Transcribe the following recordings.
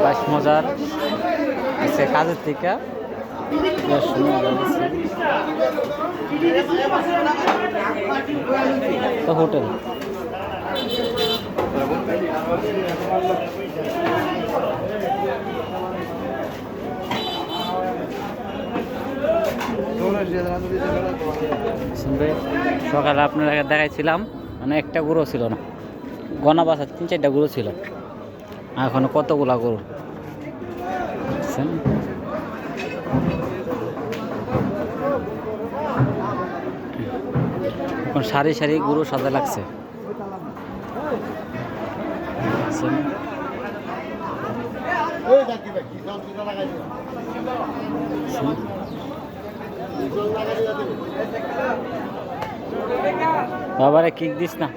বেশ মজার আছে কাজের থেকে তো হোটেল শুনবে সকালে আপনারা দেখাইছিলাম মানে একটা গরু ছিল না, গনা বাসা 3-4টা গরু ছিল, এখনো কতগুলা গরু এখন সারি সারি গরু সাজা লাগছে। বাবারে কিক দিস না,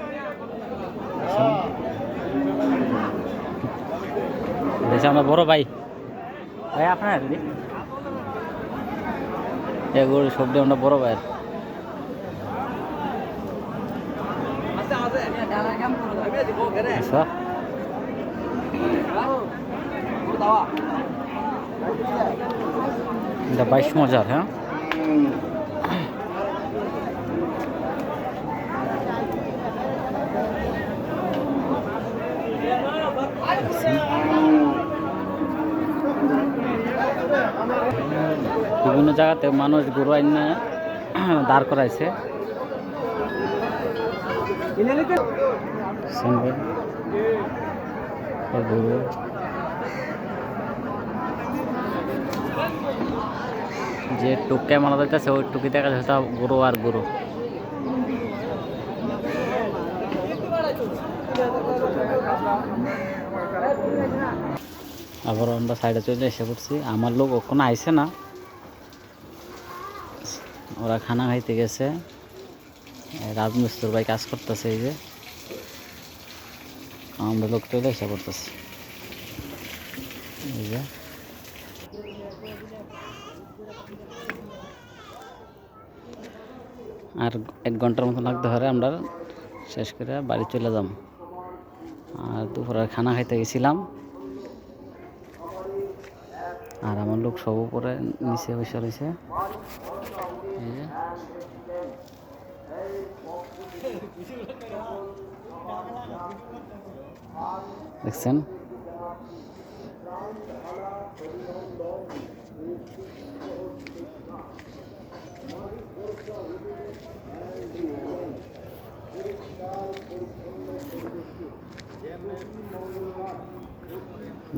আমরা বড় ভাই ভাই আপনার এগুলো সবজি আমরা বড় ভাইয়ের। এটা 22 মজার। হ্যাঁ বিভিন্ন জায়গাতে মানুষ গরু আইনে দাঁড় করাইছে। গরু যে টুকে মারা যাইতেছে ওই টুকি দেখা যাচ্ছে গরু আর গরু। আবার আমরা সাইডে চলে এসে পড়ছি, আমার লোক ওখানে আইসে না, ওরা খানা খাইতে গেছে। রাজমিস্ত্রির ভাই কাজ করতেছে, এই যে আমরা লোক চলে এসে পড়তেছি। এই যে আর 1 ঘন্টার মতো লাগতে পারে, আমরা শেষ করে বাড়ি চলে যাব। আর দুপুরের খানা খাইতে গেছিলাম, আর আমার লোক সব উপরে নিচে বসে রয়েছে। এই যে দেখছেন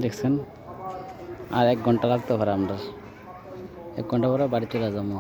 দেখছেন আর 1 ঘন্টা লাগতে পারে, আমরা 1 ঘন্টা পরে বাড়ি চলে যাবো।